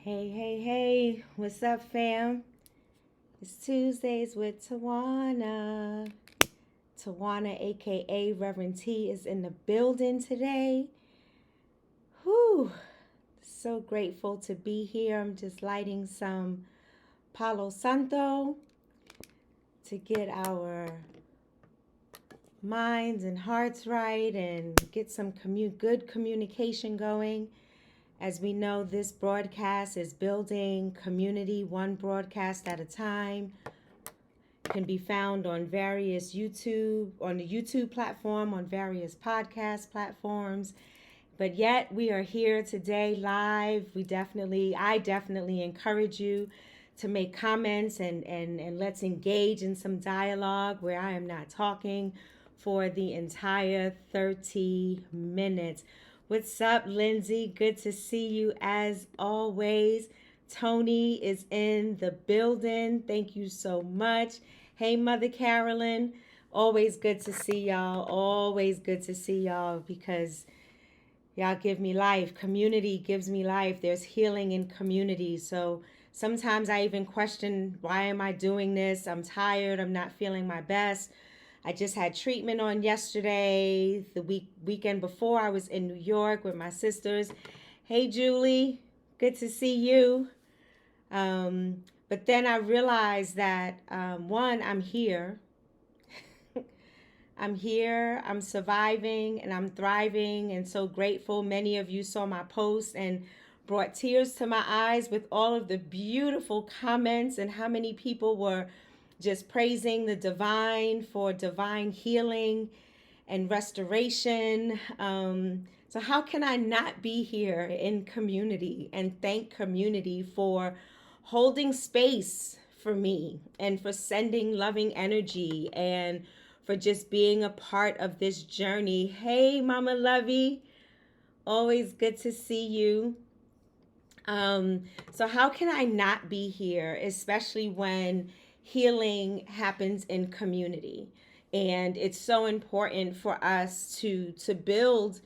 Hey, hey, hey, what's up, fam? It's Tuesdays with Tawana. Tawana, aka Reverend T, is in the building today. Whew, so grateful to be here. I'm just lighting some Palo Santo to get our minds and hearts right and get some good communication going. As we know, this broadcast is building community one broadcast at a time. Can be found on various on the YouTube platform, on various podcast platforms. But yet we are here today live. I definitely encourage you to make comments and let's engage in some dialogue where I am not talking for the entire 30 minutes. What's up, Lindsay? Good to see you as always. Tony is in the building. Thank you so much. Hey, Mother Carolyn. Always good to see y'all. Always good to see y'all because y'all give me life. Community gives me life. There's healing in community. So sometimes I even question, why am I doing this? I'm tired. I'm not feeling my best. I just had treatment on yesterday. The weekend before, I was in New York with my sisters. Hey, Julie. Good to see you. But then I realized that, one, I'm here. I'm here, I'm surviving, and I'm thriving, and so grateful. Many of you saw my post and brought tears to my eyes with all of the beautiful comments and how many people were just praising the divine for divine healing and restoration. So how can I not be here in community and thank community for holding space for me and for sending loving energy and for just being a part of this journey. Hey, Mama Lovey, always good to see you. So how can I not be here, especially when healing happens in community? And it's so important for us to build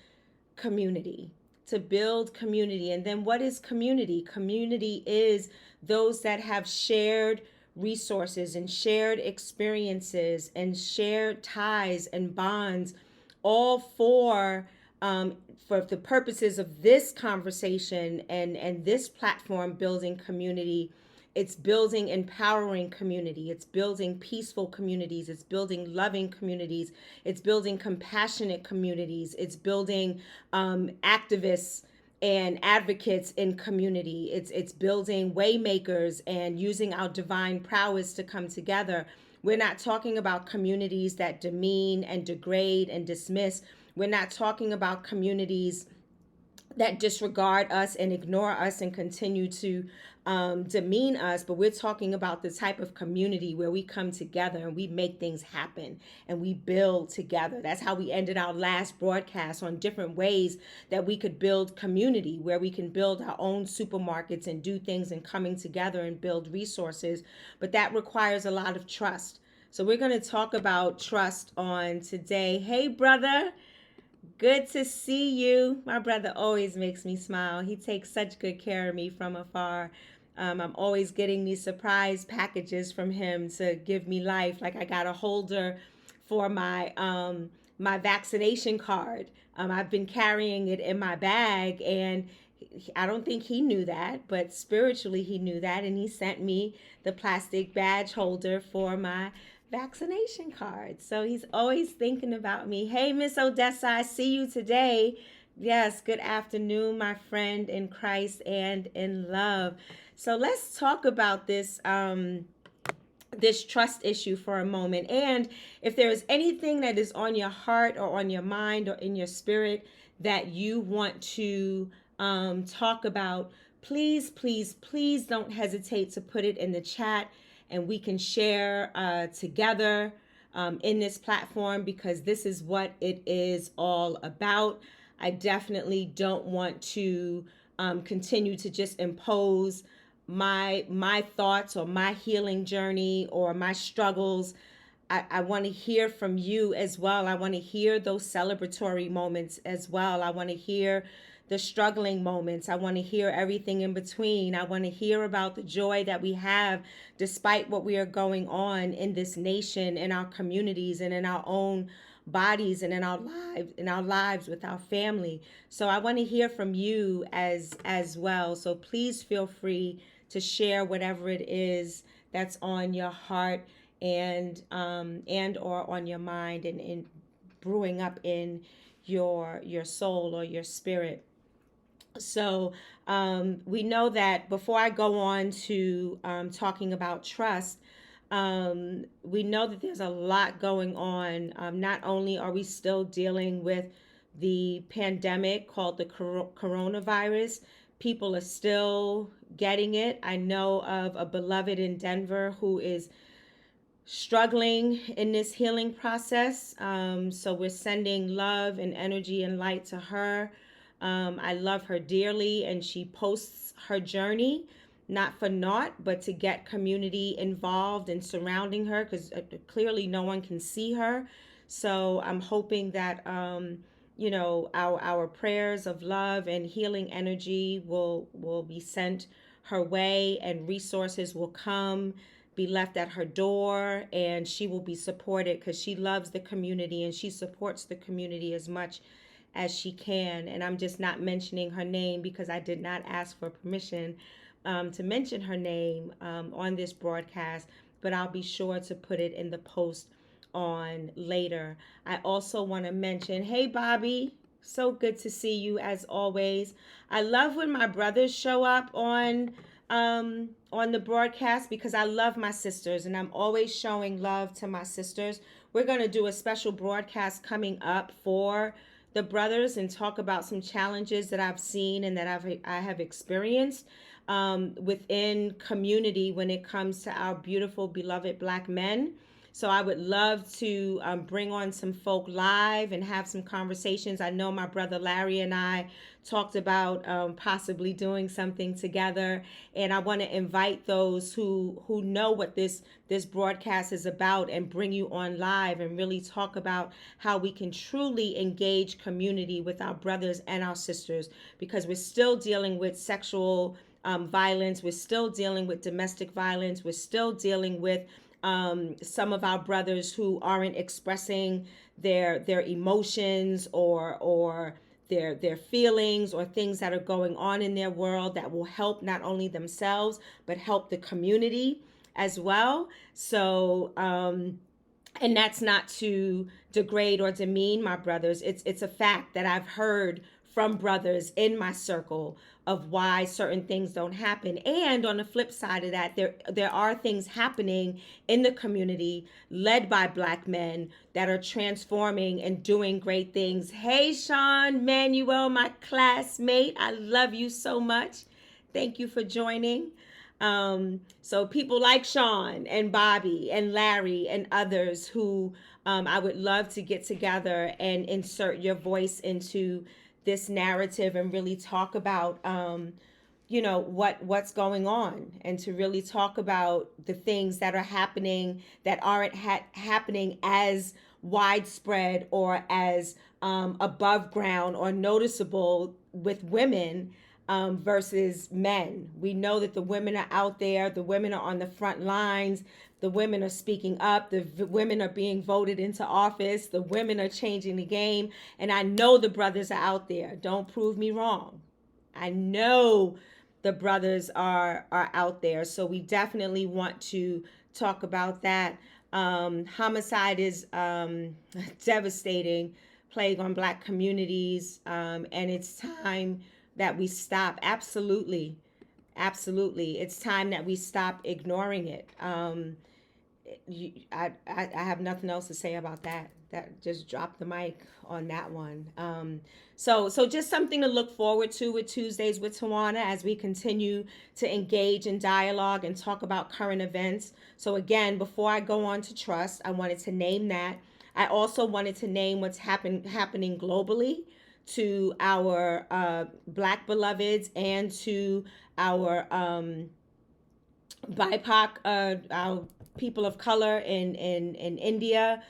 community, to build community. And then what is community? Community is those that have shared resources and shared experiences and shared ties and bonds, all for the purposes of this conversation and this platform building community. It's building empowering community. It's building peaceful communities. It's building loving communities. It's building compassionate communities. It's building activists and advocates in community. It's building waymakers and using our divine prowess to come together. We're not talking about communities that demean and degrade and dismiss. We're not talking about communities that disregard us and ignore us and continue to demean us, but we're talking about the type of community where we come together and we make things happen and we build together. That's how we ended our last broadcast, on different ways that we could build community, where we can build our own supermarkets and do things and coming together and build resources. But that requires a lot of trust. So we're going to talk about trust on today. Hey, brother. Good to see you. My brother always makes me smile. He takes such good care of me from afar. I'm always getting these surprise packages from him to give me life. Like I got a holder for my vaccination card. I've been carrying it in my bag, and I don't think he knew that, but spiritually he knew that, and he sent me the plastic badge holder for my vaccination card. So he's always thinking about me. Hey, Miss Odessa, I see you today. Yes, good afternoon, my friend in Christ and in love. So let's talk about this trust issue for a moment. And if there is anything that is on your heart or on your mind or in your spirit that you want to talk about, please don't hesitate to put it in the chat, and we can share together in this platform, because this is what it is all about. I definitely don't want to continue to just impose my thoughts or my healing journey or my struggles. I want to hear from you as well. I want to hear those celebratory moments as well. I want to hear the struggling moments. I want to hear everything in between. I want to hear about the joy that we have despite what we are going on in this nation, in our communities, and in our own bodies, and in our lives with our family. So I want to hear from you as well. So please feel free to share whatever it is that's on your heart and or on your mind, and brewing up in your soul or your spirit. So we know that before I go on to talking about trust, we know that there's a lot going on. Not only are we still dealing with the pandemic called the coronavirus, people are still getting it. I know of a beloved in Denver who is struggling in this healing process. So we're sending love and energy and light to her. I love her dearly, and she posts her journey not for naught, but to get community involved and surrounding her, because clearly no one can see her. So I'm hoping that our prayers of love and healing energy will be sent her way, and resources will be left at her door, and she will be supported because she loves the community and she supports the community as much as she can. And I'm just not mentioning her name because I did not ask for permission to mention her name on this broadcast, but I'll be sure to put it in the post on later. I also want to mention, hey Bobby, so good to see you as always. I love when my brothers show up on the broadcast because I love my sisters and I'm always showing love to my sisters. We're going to do a special broadcast coming up for the brothers and talk about some challenges that I've seen and that I have experienced within community when it comes to our beautiful beloved Black men. So I would love to bring on some folk live and have some conversations. I know my brother Larry and I talked about possibly doing something together, and I want to invite those who know what this broadcast is about and bring you on live and really talk about how we can truly engage community with our brothers and our sisters, because we're still dealing with sexual violence, we're still dealing with domestic violence, we're still dealing with some of our brothers who aren't expressing their emotions or their feelings or things that are going on in their world that will help not only themselves but help the community as well. So and that's not to degrade or demean my brothers. It's a fact that I've heard from brothers in my circle of why certain things don't happen. And on the flip side of that, there are things happening in the community led by Black men that are transforming and doing great things. Hey, Sean Manuel, my classmate, I love you so much. Thank you for joining. So people like Sean and Bobby and Larry and others who I would love to get together and insert your voice into this narrative and really talk about what's going on, and to really talk about the things that are happening that aren't happening as widespread or as above ground or noticeable with women versus men. We know that the women are out there, the women are on the front lines, the women are speaking up, the women are being voted into office, the women are changing the game. And I know the brothers are out there. Don't prove me wrong. I know the brothers are out there. So we definitely want to talk about that. Homicide is devastating plague on Black communities, and it's time that we stop. Absolutely. It's time that we stop ignoring it. I have nothing else to say about that. That just dropped the mic on that one. So just something to look forward to with Tuesdays with Tawana as we continue to engage in dialogue and talk about current events. So again, before I go on to trust, I wanted to name that. I also wanted to name what's happening globally to our Black beloveds and to our BIPOC, our people of color in India.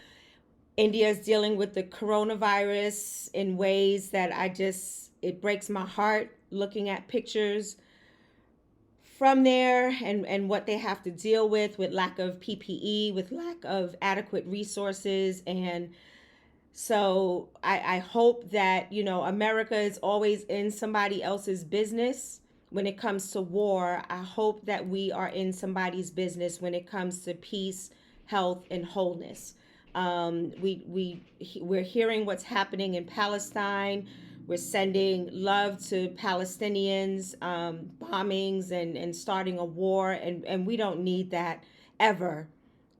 India is dealing with the coronavirus in ways that I just it breaks my heart looking at pictures from there, and what they have to deal with lack of PPE, with lack of adequate resources. And so I hope that, America is always in somebody else's business when it comes to war. I hope that we are in somebody's business when it comes to peace, health, and wholeness. We're hearing what's happening in Palestine. We're sending love to Palestinians, bombings and starting a war, and we don't need that ever,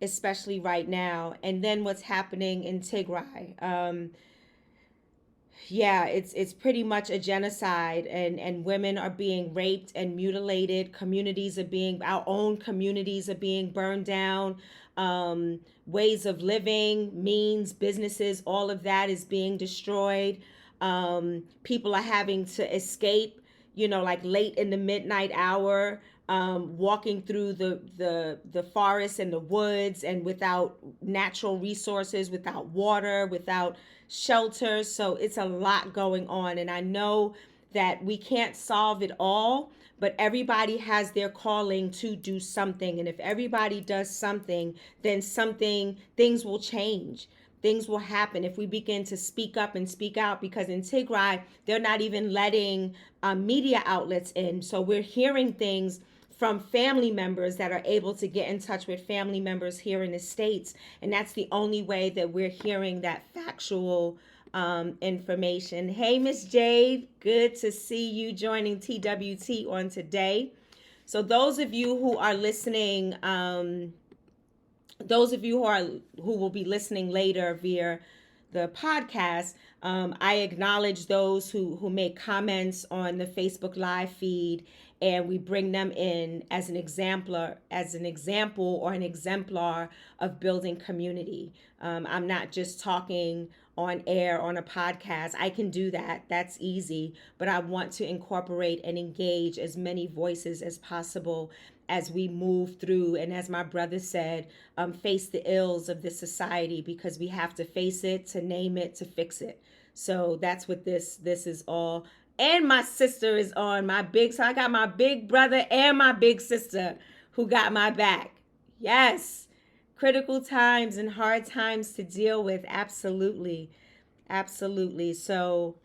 especially right now. And then what's happening in Tigray. Yeah, it's pretty much a genocide, and women are being raped and mutilated. Our own communities are being burned down. Ways of living, means, businesses, all of that is being destroyed. People are having to escape, like late in the midnight hour, walking through the forests and the woods, and without natural resources, without water, without shelter. So it's a lot going on. And I know that we can't solve it all, but everybody has their calling to do something. And if everybody does something, then things will change. Things will happen if we begin to speak up and speak out, because in Tigray, they're not even letting media outlets in. So we're hearing things from family members that are able to get in touch with family members here in the States. And that's the only way that we're hearing that factual information. Hey, Miss Jade, good to see you joining TWT on today. So those of you who are listening, those of you who will be listening later via the podcast, I acknowledge those who make comments on the Facebook Live feed, and we bring them in as an example or an exemplar of building community. I'm not just talking on air on a podcast. I can do that. That's easy. But I want to incorporate and engage as many voices as possible as we move through. And as my brother said, face the ills of this society, because we have to face it, to name it, to fix it. So that's what this is all. And my sister is on so I got my big brother and my big sister who got my back. Yes. Critical times and hard times to deal with. Absolutely. Absolutely. So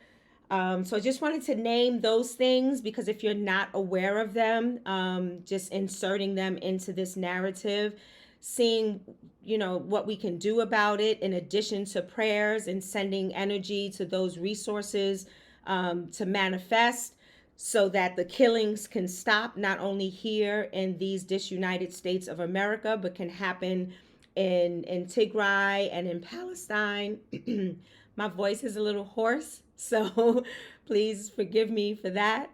I just wanted to name those things, because if you're not aware of them, just inserting them into this narrative, seeing, what we can do about it, in addition to prayers and sending energy to those resources to manifest, so that the killings can stop, not only here in these disunited states of America, but can happen in Tigray and in Palestine. My voice is a little hoarse, so please forgive me for that.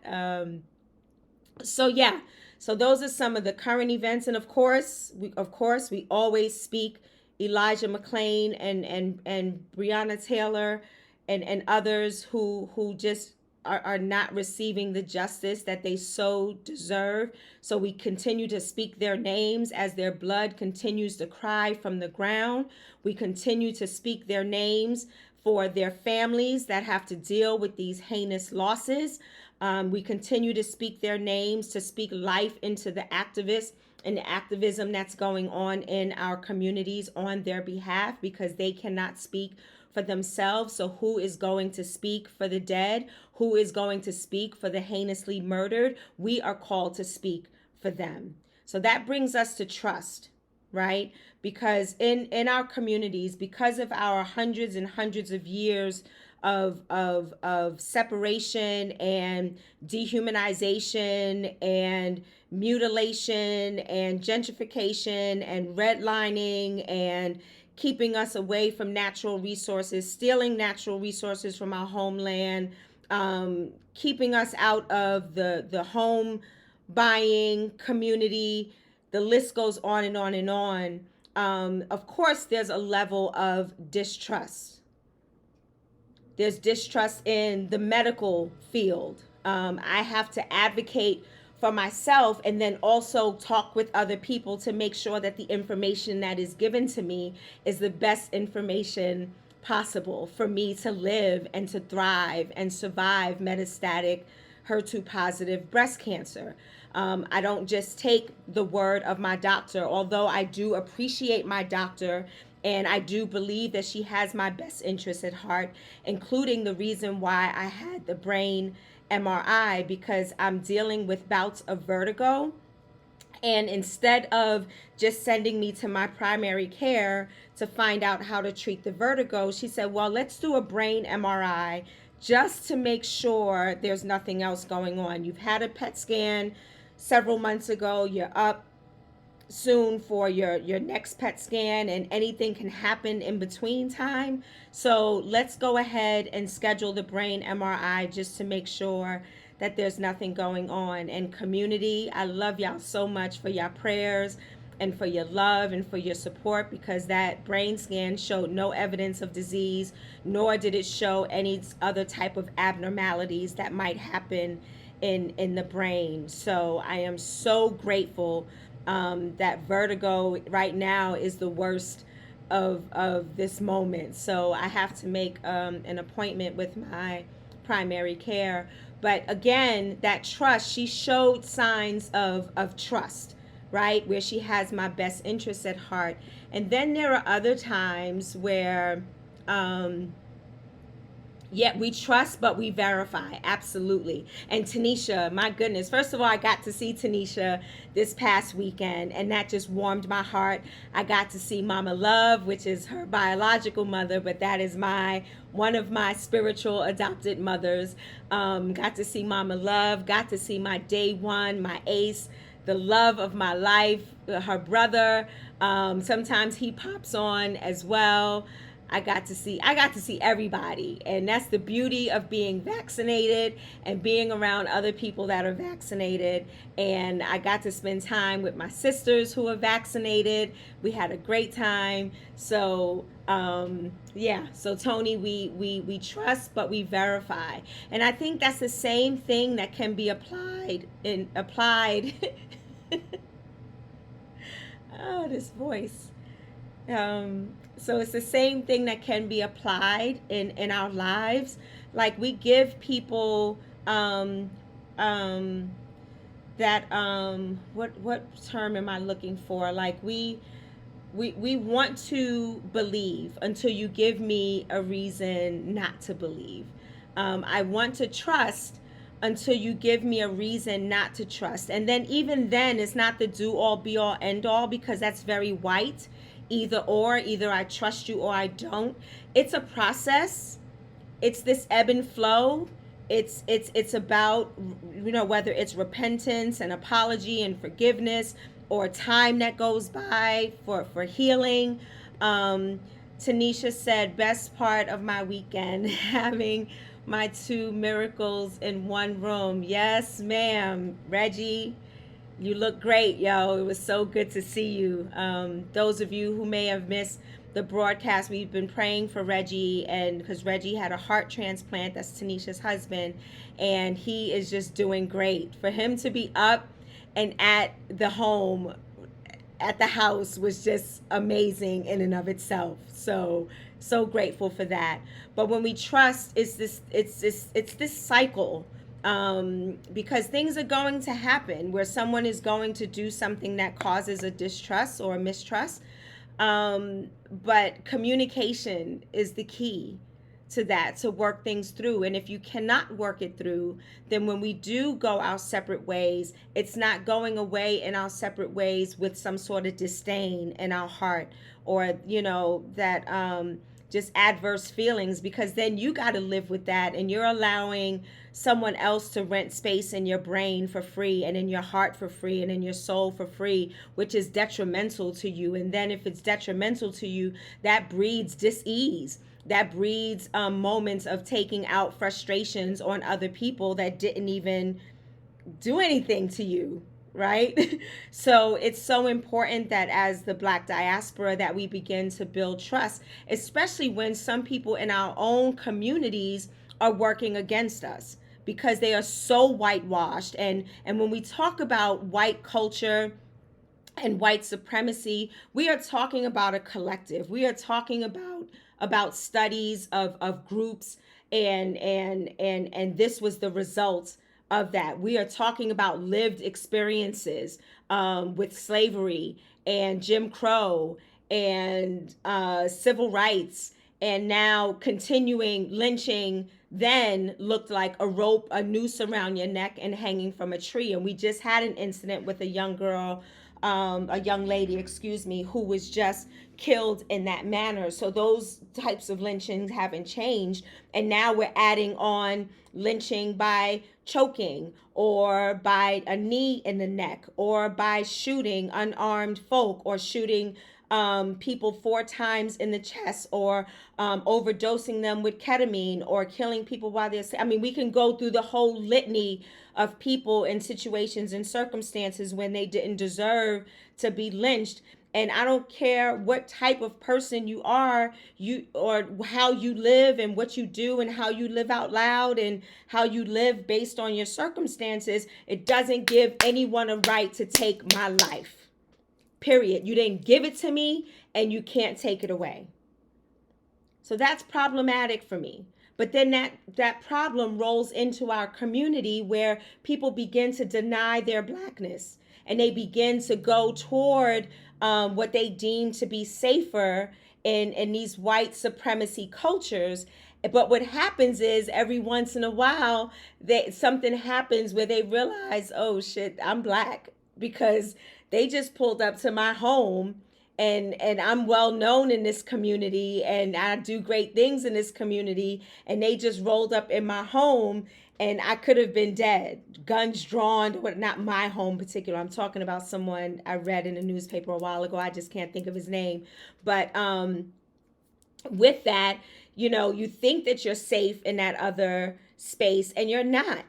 So those are some of the current events, and of course we always speak Elijah McClain and Breonna Taylor and others who just are not receiving the justice that they so deserve. So we continue to speak their names as their blood continues to cry from the ground. We continue to speak their names for their families that have to deal with these heinous losses. We continue to speak their names, to speak life into the activists and the activism that's going on in our communities on their behalf, because they cannot speak for themselves. So who is going to speak for the dead? Who is going to speak for the heinously murdered? We are called to speak for them. So that brings us to trust, right? Because in our communities, because of our hundreds and hundreds of years of separation and dehumanization and mutilation and gentrification and redlining and keeping us away from natural resources, stealing natural resources from our homeland, keeping us out of the home buying community. The list goes on and on and on. Of course, there's a level of distrust. There's distrust in the medical field. I have to advocate for myself and then also talk with other people to make sure that the information that is given to me is the best information possible for me to live and to thrive and survive metastatic HER2 positive breast cancer. I don't just take the word of my doctor, although I do appreciate my doctor and I do believe that she has my best interest at heart, including the reason why I had the brain MRI, because I'm dealing with bouts of vertigo. And instead of just sending me to my primary care to find out how to treat the vertigo, she said, well, let's do a brain MRI just to make sure there's nothing else going on. You've had a PET scan several months ago, you're up soon for your next PET scan, and anything can happen in between time. So let's go ahead and schedule the brain MRI just to make sure that there's nothing going on. And community, I love y'all so much for your prayers and for your love and for your support, because that brain scan showed no evidence of disease, nor did it show any other type of abnormalities that might happen in the brain. So I am so grateful that vertigo right now is the worst of this moment. So I have to make an appointment with my primary care. But again, that trust, she showed signs of trust, right? Where she has my best interests at heart. And then there are other times where, yeah, we trust, but we verify. Absolutely. And Tanisha, my goodness. First of all, I got to see Tanisha this past weekend, and that just warmed my heart. I got to see Mama Love, which is her biological mother, but that is one of my spiritual adopted mothers. Got to see Mama Love, got to see my day one, my ace, the love of my life, her brother. Sometimes he pops on as well. I got to see everybody, and that's the beauty of being vaccinated and being around other people that are vaccinated. And I got to spend time with my sisters who are vaccinated. We had a great time. So yeah, so Tony, we trust, but we verify. And I think that's the same thing that can be applied oh, this voice. So it's the same thing that can be applied in our lives. Like, we give people that what term am I looking for? Like, we want to believe until you give me a reason not to believe. I want to trust until you give me a reason not to trust. And then even then, it's not the do all, be all, end all, because that's very white. Either I trust you or I don't. It's a process. It's this ebb and flow. It's about, whether it's repentance and apology and forgiveness, or time that goes by for healing. Tanisha said, best part of my weekend, having my two miracles in one room. Yes, ma'am. Reggie, you look great, yo. It was so good to see you. Those of you who may have missed the broadcast, we've been praying for Reggie, and because Reggie had a heart transplant, that's Tanisha's husband, and he is just doing great. For him to be up and at the house was just amazing in and of itself. So grateful for that. But when we trust, it's this cycle. Because things are going to happen where someone is going to do something that causes a distrust or a mistrust. But communication is the key to that, to work things through. And if you cannot work it through, then when we do go our separate ways, it's not going away in our separate ways with some sort of disdain in our heart, or that just adverse feelings, because then you got to live with that, and you're allowing someone else to rent space in your brain for free, and in your heart for free, and in your soul for free, which is detrimental to you. And then if it's detrimental to you, that breeds dis-ease. That breeds moments of taking out frustrations on other people that didn't even do anything to you, right? So it's so important that as the Black diaspora, that we begin to build trust, especially when some people in our own communities are working against us because they are so whitewashed. And when we talk about white culture and white supremacy, we are talking about a collective. We are talking about about studies of groups, and this was the result of that. We are talking about lived experiences, with slavery and Jim Crow and civil rights, and now continuing lynching then looked like a rope, a noose around your neck, and hanging from a tree. And we just had an incident with a young girl, a young lady, excuse me, who was just killed in that manner. So those types of lynchings haven't changed. And now we're adding on lynching by choking, or by a knee in the neck, or by shooting unarmed folk, or shooting people 4 times in the chest, or overdosing them with ketamine, or killing people while they're, I mean, we can go through the whole litany of people in situations and circumstances when they didn't deserve to be lynched. And I don't care what type of person you are, you, or how you live and what you do and how you live out loud and how you live based on your circumstances. It doesn't give anyone a right to take my life. Period. You didn't give it to me, and you can't take it away. So that's problematic for me. But then that problem rolls into our community, where people begin to deny their blackness, and they begin to go toward what they deem to be safer in these white supremacy cultures. But what happens is, every once in a while, something happens where they realize, oh shit, I'm black, because they just pulled up to my home, and I'm well known in this community, and I do great things in this community, and they just rolled up in my home, and I could have been dead, guns drawn. But not my home in particular. I'm talking about someone I read in a newspaper a while ago. I just can't think of his name. But with that, you think that you're safe in that other space, and you're not,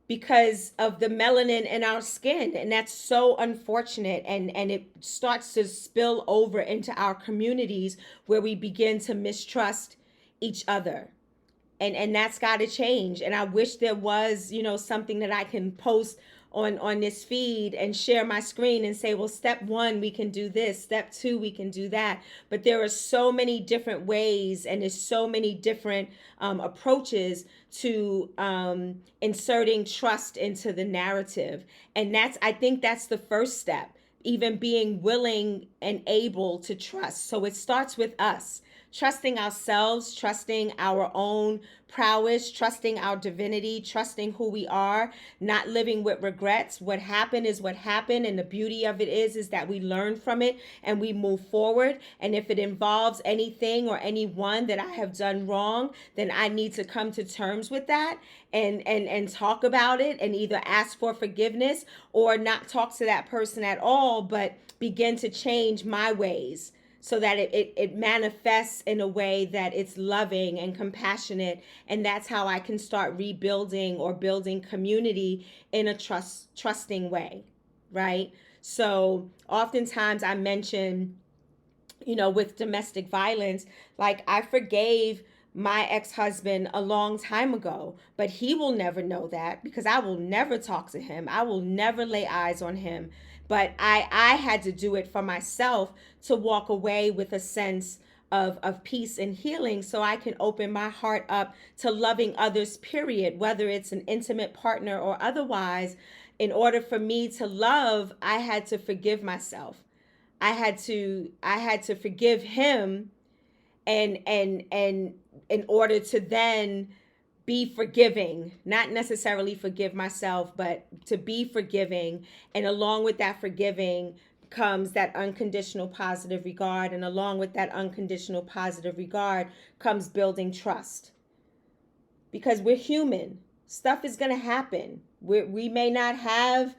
because of the melanin in our skin. And that's so unfortunate, and it starts to spill over into our communities, where we begin to mistrust each other. And that's got to change. And I wish there was, something that I can post on this feed and share my screen and say, well, step 1, we can do this, step 2, we can do that. But there are so many different ways, and there's so many different approaches to inserting trust into the narrative. And I think that's the first step, even being willing and able to trust. So it starts with us. Trusting ourselves, trusting our own prowess, trusting our divinity, trusting who we are, not living with regrets. What happened is what happened, and the beauty of it is that we learn from it and we move forward. And if it involves anything or anyone that I have done wrong, then I need to come to terms with that, and talk about it, and either ask for forgiveness, or not talk to that person at all, but begin to change my ways, so that it manifests in a way that it's loving and compassionate. And that's how I can start rebuilding or building community in a trusting way, right? So oftentimes I mention, with domestic violence, like, I forgave my ex-husband a long time ago, but he will never know that, because I will never talk to him. I will never lay eyes on him. But I had to do it for myself, to walk away with a sense of peace and healing, so I can open my heart up to loving others, period, whether it's an intimate partner or otherwise. In order for me to love, I had to forgive myself. I had to forgive him, and in order to then be forgiving, not necessarily forgive myself, but to be forgiving. And along with that forgiving comes that unconditional positive regard. And along with that unconditional positive regard comes building trust. Because we're human. Stuff is going to happen. We may not have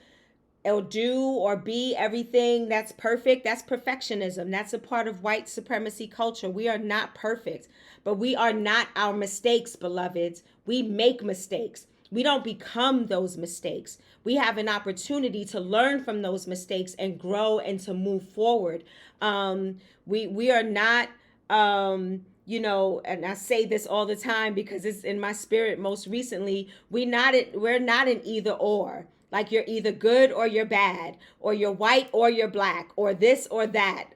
or do or be everything that's perfect. That's perfectionism. That's a part of white supremacy culture. We are not perfect, but we are not our mistakes, beloveds. We make mistakes. We don't become those mistakes. We have an opportunity to learn from those mistakes and grow and to move forward. We are not, and I say this all the time because it's in my spirit most recently, we're not an either or. Like you're either good or you're bad, or you're white or you're black, or this or that.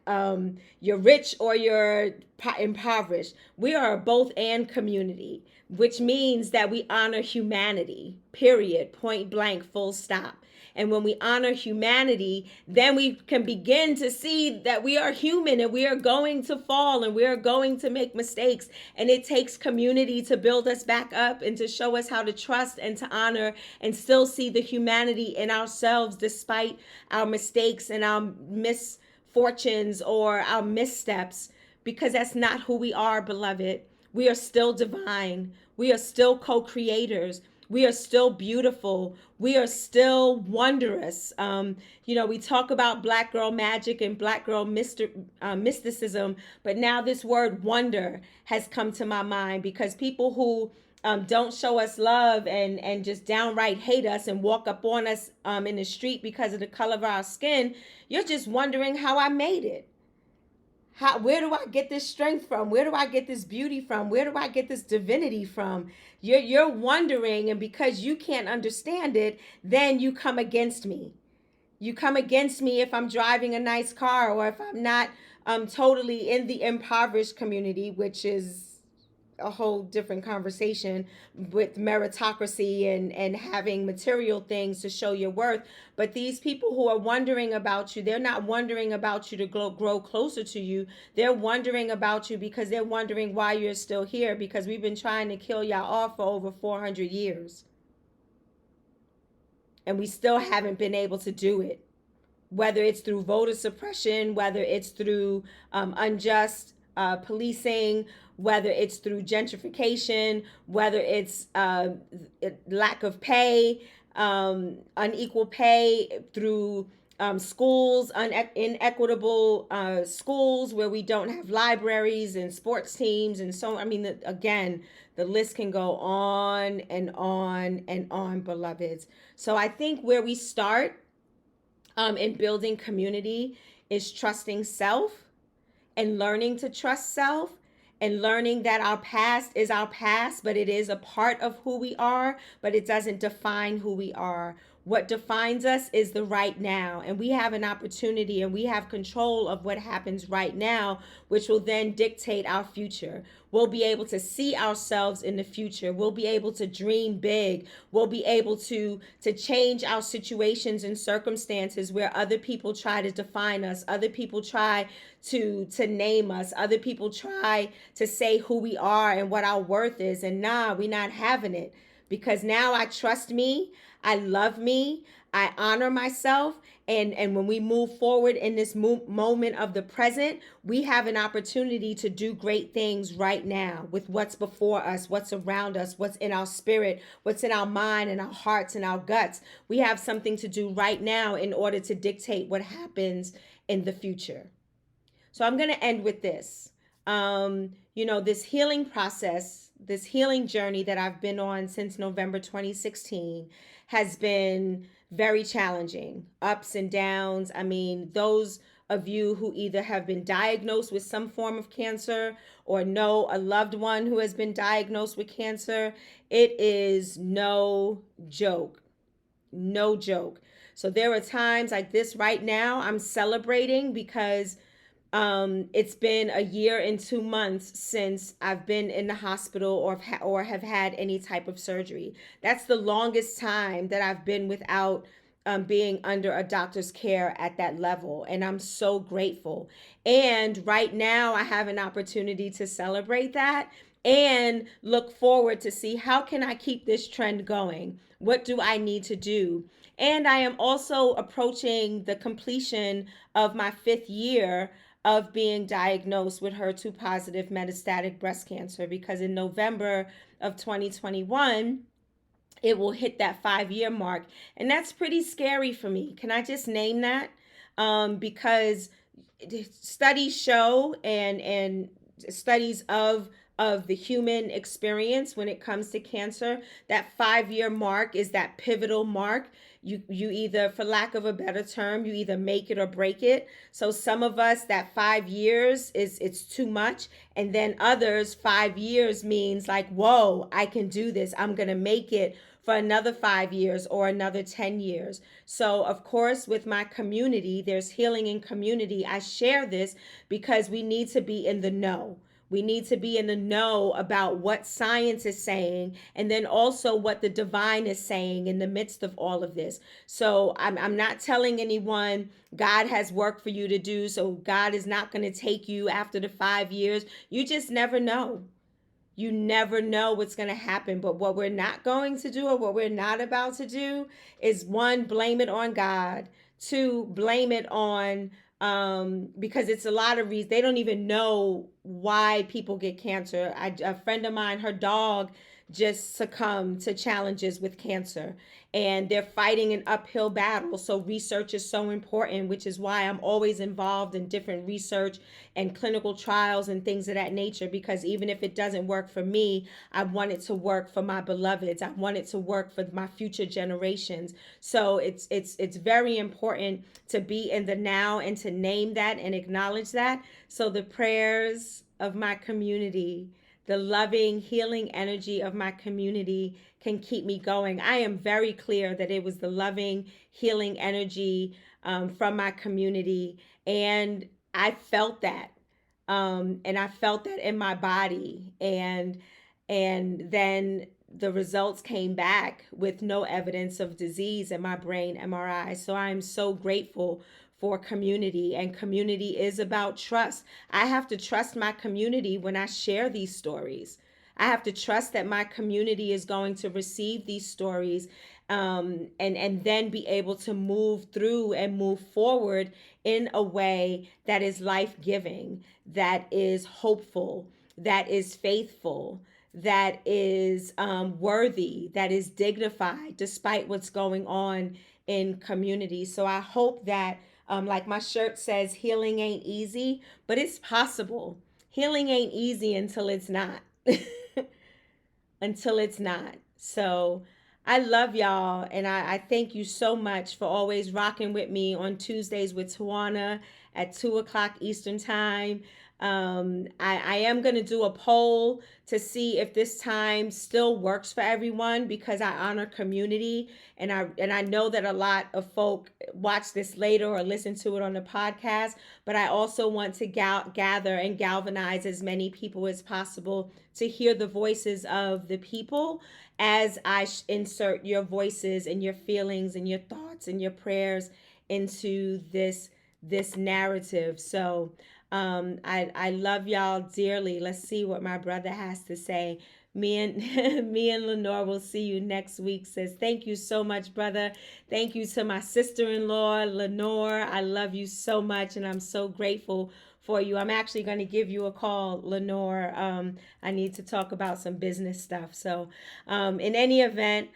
You're rich or you're impoverished. We are a both and community, which means that we honor humanity, period, point blank, full stop. And when we honor humanity, then we can begin to see that we are human and we are going to fall and we are going to make mistakes. And it takes community to build us back up and to show us how to trust and to honor and still see the humanity in ourselves despite our mistakes and our misfortunes or our missteps, because that's not who we are, beloved. We are still divine. We are still co-creators. We are still beautiful. We are still wondrous. We talk about Black girl magic and Black girl mysticism, but now this word wonder has come to my mind, because people who don't show us love and just downright hate us and walk up on us in the street because of the color of our skin, you're just wondering how I made it. Where do I get this strength from? Where do I get this beauty from? Where do I get this divinity from? You're wondering, and because you can't understand it, then you come against me. You come against me if I'm driving a nice car, or if I'm not totally in the impoverished community, which is a whole different conversation with meritocracy and having material things to show your worth. But these people who are wondering about you, they're not wondering about you to grow closer to you. They're wondering about you because they're wondering why you're still here, because we've been trying to kill y'all off for over 400 years. And we still haven't been able to do it. Whether it's through voter suppression, whether it's through unjust policing, whether it's through gentrification, whether it's lack of pay, unequal pay through schools, inequitable schools where we don't have libraries and sports teams. And so, I mean, again, the list can go on and on and on, beloveds. So I think where we start in building community is trusting self and learning to trust self, and learning that our past is our past, but it is a part of who we are, but it doesn't define who we are. What defines us is the right now, and we have an opportunity and we have control of what happens right now, which will then dictate our future. We'll be able to see ourselves in the future. We'll be able to dream big. We'll be able to change our situations and circumstances where other people try to define us, other people try to name us, other people try to say who we are and what our worth is. And nah, we're not having it, because now I trust me, I love me, I honor myself. And when we move forward in this moment of the present, we have an opportunity to do great things right now with what's before us, what's around us, what's in our spirit, what's in our mind and our hearts and our guts. We have something to do right now in order to dictate what happens in the future. So I'm going to end with this. This healing process, this healing journey that I've been on since November 2016 has been very challenging, ups and downs. I mean, those of you who either have been diagnosed with some form of cancer or know a loved one who has been diagnosed with cancer, it is no joke. No joke. So there are times like this right now I'm celebrating because it's been a year and 2 months since I've been in the hospital or have had any type of surgery. That's the longest time that I've been without being under a doctor's care at that level. And I'm so grateful. And right now I have an opportunity to celebrate that and look forward to see how can I keep this trend going? What do I need to do? And I am also approaching the completion of my 5th year of being diagnosed with HER2 positive metastatic breast cancer, because in November of 2021, it will hit that 5-year mark. And that's pretty scary for me. Can I just name that? Because studies show and studies of the human experience when it comes to cancer, that 5-year mark is that pivotal mark. You either, for lack of a better term, you either make it or break it. So some of us, that 5 years it's too much. And then others, 5 years means like, whoa, I can do this. I'm going to make it for another 5 years or another 10 years. So, of course, with my community, there's healing in community. I share this because we need to be in the know. We need to be in the know about what science is saying and then also what the divine is saying in the midst of all of this. So I'm not telling anyone God has work for you to do. So God is not going to take you after the 5 years. You just never know. You never know what's going to happen. But what we're not going to do or what we're not about to do is one, blame it on God. Two, blame it on because it's a lot of reasons. They don't even know why people get cancer. A friend of mine, her dog just succumbed to challenges with cancer and they're fighting an uphill battle. So research is so important, which is why I'm always involved in different research and clinical trials and things of that nature, because even if it doesn't work for me, I want it to work for my beloveds. I want it to work for my future generations. So it's very important to be in the now and to name that and acknowledge that. So the prayers of my community, the loving, healing energy of my community can keep me going. I am very clear that it was the loving, healing energy from my community. And I felt that. And I felt that in my body. And then the results came back with no evidence of disease in my brain MRI. So I'm so grateful for community, and community is about trust. I have to trust my community when I share these stories. I have to trust that my community is going to receive these stories and then be able to move through and move forward in a way that is life giving, that is hopeful, that is faithful, that is worthy, that is dignified despite what's going on in community. So I hope that, like my shirt says, healing ain't easy, but it's possible. Healing ain't easy until it's not. Until it's not. So I love y'all, and I thank you so much for always rocking with me on Tuesdays with Tawana at 2 o'clock Eastern Time. I am going to do a poll to see if this time still works for everyone, because I honor community, and I know that a lot of folk watch this later or listen to it on the podcast, but I also want to gather and galvanize as many people as possible to hear the voices of the people as I insert your voices and your feelings and your thoughts and your prayers into this narrative. So I love y'all dearly. Let's see what my brother has to say. Me and me and Lenore will see you next week. Says thank you so much, brother. Thank you to my sister-in-law, Lenore. I love you so much, and I'm so grateful for you. I'm actually going to give you a call, Lenore. I need to talk about some business stuff. So, in any event,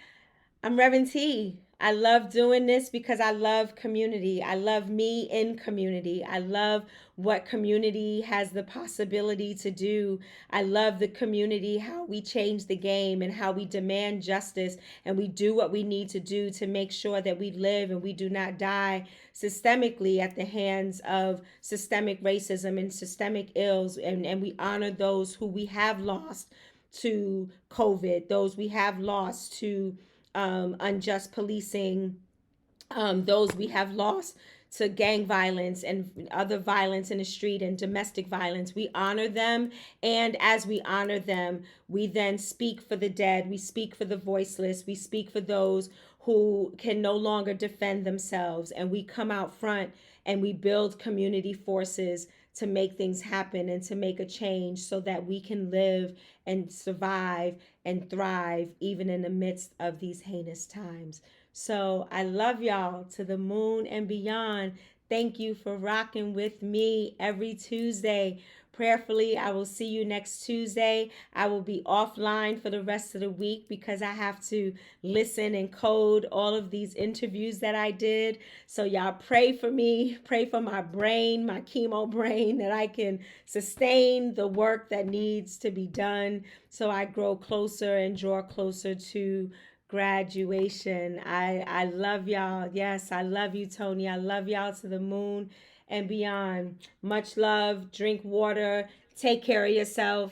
I'm Reverend T. I love doing this because I love community. I love me in community. I love what community has the possibility to do. I love the community, how we change the game and how we demand justice and we do what we need to do to make sure that we live and we do not die systemically at the hands of systemic racism and systemic ills. And we honor those who we have lost to COVID, those we have lost to unjust policing, those we have lost to gang violence and other violence in the street and domestic violence. We honor them. And as we honor them, we then speak for the dead. We speak for the voiceless. We speak for those who can no longer defend themselves. And we come out front and we build community forces to make things happen and to make a change so that we can live and survive and thrive even in the midst of these heinous times. So I love y'all to the moon and beyond. Thank you for rocking with me every Tuesday. Prayerfully, I will see you next Tuesday. I will be offline for the rest of the week because I have to listen and code all of these interviews that I did. So y'all pray for me, pray for my brain, my chemo brain, that I can sustain the work that needs to be done so I grow closer and draw closer to graduation. I love y'all. Yes, I love you, Tony. I love y'all to the moon and beyond. Much love. Drink water. Take care of yourself.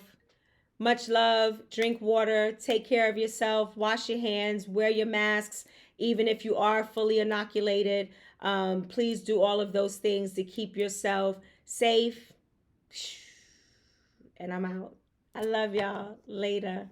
Much love. Drink water. Take care of yourself. Wash your hands. Wear your masks. Even if you are fully inoculated, please do all of those things to keep yourself safe. And I'm out. I love y'all. Later.